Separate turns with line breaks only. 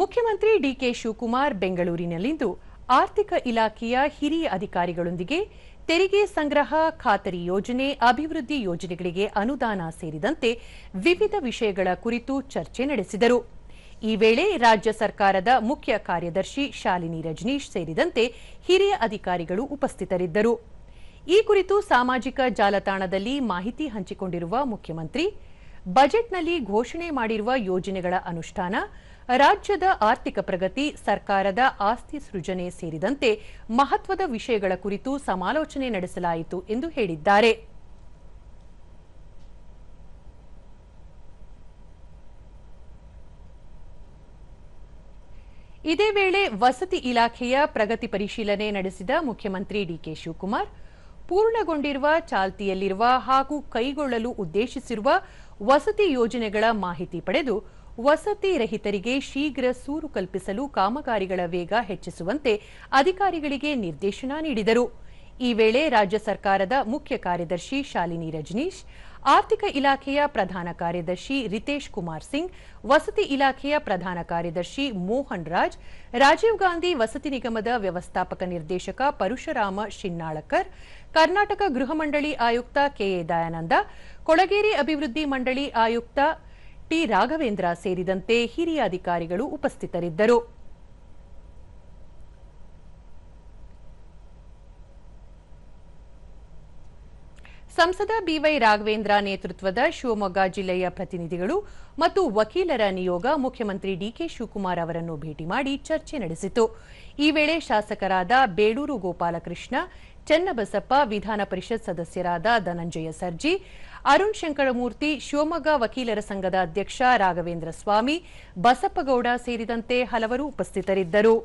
ಮುಖ್ಯಮಂತ್ರಿ ಡಿಕೆ ಶಿವಕುಮಾರ್ ಬೆಂಗಳೂರಿನಲ್ಲಿಂದು ಆರ್ಥಿಕ ಇಲಾಖೆಯ ಹಿರಿಯ ಅಧಿಕಾರಿಗಳೊಂದಿಗೆ ತೆರಿಗೆ ಸಂಗ್ರಹ, ಖಾತರಿ ಯೋಜನೆ, ಅಭಿವೃದ್ಧಿ ಯೋಜನೆಗಳಿಗೆ ಅನುದಾನ ಸೇರಿದಂತೆ ವಿವಿಧ ವಿಷಯಗಳ ಕುರಿತು ಚರ್ಚೆ ನಡೆಸಿದರು. ಈ ವೇಳೆ ರಾಜ್ಯ ಸರ್ಕಾರದ ಮುಖ್ಯ ಕಾರ್ಯದರ್ಶಿ ಶಾಲಿನಿ ರಜನೀಶ್ ಸೇರಿದಂತೆ ಹಿರಿಯ ಅಧಿಕಾರಿಗಳು ಉಪಸ್ಥಿತರಿದ್ದರು. ಈ ಕುರಿತು ಸಾಮಾಜಿಕ ಜಾಲತಾಣದಲ್ಲಿ ಮಾಹಿತಿ ಹಂಚಿಕೊಂಡಿರುವ ಮುಖ್ಯಮಂತ್ರಿ, ಬಜೆಟ್ನಲ್ಲಿ ಘೋಷಣೆ ಮಾಡಿರುವ ಯೋಜನೆಗಳ ಅನುಷ್ಠಾನ, ರಾಜ್ಯದ ಆರ್ಥಿಕ ಪ್ರಗತಿ, ಸರ್ಕಾರದ ಆಸ್ತಿ ಸೃಜನೆ ಸೇರಿದಂತೆ ಮಹತ್ವದ ವಿಷಯಗಳ ಕುರಿತು ಸಮಾಲೋಚನೆ ನಡೆಸಲಾಯಿತು ಎಂದು ಹೇಳಿದ್ದಾರೆ. ಇದೇ ವೇಳೆ ವಸತಿ ಇಲಾಖೆಯ ಪ್ರಗತಿ ಪರಿಶೀಲನೆ ನಡೆಸಿದ ಮುಖ್ಯಮಂತ್ರಿ ಡಿಕೆ ಶಿವಕುಮಾರ್, ಪೂರ್ಣಗೊಂಡಿರುವ, ಚಾಲ್ತಿಯಲ್ಲಿರುವ ಹಾಗೂ ಕೈಗೊಳ್ಳಲು ಉದ್ದೇಶಿಸಿರುವ ವಸತಿ ಯೋಜನೆಗಳ ಮಾಹಿತಿ ಪಡೆದು ವಸತಿ ರಹಿತರಿಗೆ ಶೀಘ್ರ ಸೂರು ಕಲ್ಪಿಸಲು ಕಾಮಗಾರಿಗಳ ವೇಗ ಹೆಚ್ಚಿಸುವಂತೆ ಅಧಿಕಾರಿಗಳಿಗೆ ನಿರ್ದೇಶನ ನೀಡಿದರು. ಈ ವೇಳೆ ರಾಜ್ಯ ಸರ್ಕಾರದ ಮುಖ್ಯ ಕಾರ್ಯದರ್ಶಿ ಶಾಲಿನಿ ರಜನೀಶ್, ಆರ್ಥಿಕ ಇಲಾಖೆಯ ಪ್ರಧಾನ ಕಾರ್ಯದರ್ಶಿ ರಿತೇಶ್ ಕುಮಾರ್ ಸಿಂಗ್, ವಸತಿ ಇಲಾಖೆಯ ಪ್ರಧಾನ ಕಾರ್ಯದರ್ಶಿ ಮೋಹನ್ ರಾಜ್, ರಾಜೀವ್ ಗಾಂಧಿ ವಸತಿ ನಿಗಮದ ವ್ಯವಸ್ಥಾಪಕ ನಿರ್ದೇಶಕ ಪರಶುರಾಮ ಶಿನ್ನಾಳಕರ್, ಕರ್ನಾಟಕ ಗೃಹ ಮಂಡಳಿ ಆಯುಕ್ತ ಕೆಎ ದಯಾನಂದ, ಕೊಳಗೇರಿ ಅಭಿವೃದ್ಧಿ ಮಂಡಳಿ ಆಯುಕ್ತ ಟಿ ರಾಘವೇಂದ್ರ ಸೇರಿದಂತೆ ಹಿರಿಯ ಅಧಿಕಾರಿಗಳು ಉಪಸ್ಥಿತರಿದ್ದರು. ಸಂಸದ ಬಿವೈ ರಾಘವೇಂದ್ರ ನೇತೃತ್ವದ ಶಿವಮೊಗ್ಗ ಜಿಲ್ಲೆಯ ಪ್ರತಿನಿಧಿಗಳು ಮತ್ತು ವಕೀಲರ ನಿಯೋಗ ಮುಖ್ಯಮಂತ್ರಿ ಡಿಕೆ ಶಿವಕುಮಾರ್ ಅವರನ್ನು ಭೇಟಿ ಮಾಡಿ ಚರ್ಚೆ ನಡೆಸಿತು. ಈ ವೇಳೆ ಶಾಸಕರಾದ ಬೇಡೂರು ಗೋಪಾಲಕೃಷ್ಣ, ಚೆನ್ನಬಸಪ್ಪ, ವಿಧಾನ ಪರಿಷತ್ ಸದಸ್ಯರಾದ ಧನಂಜಯ ಸರ್ಜಿ, ಅರುಣ್ ಶಂಕರಮೂರ್ತಿ, ಶಿವಮೊಗ್ಗ ವಕೀಲರ ಸಂಘದ ಅಧ್ಯಕ್ಷ ರಾಘವೇಂದ್ರ ಸ್ವಾಮಿ, ಬಸಪ್ಪಗೌಡ ಸೇರಿದಂತೆ ಹಲವರು ಉಪಸ್ಥಿತರಿದ್ದರು.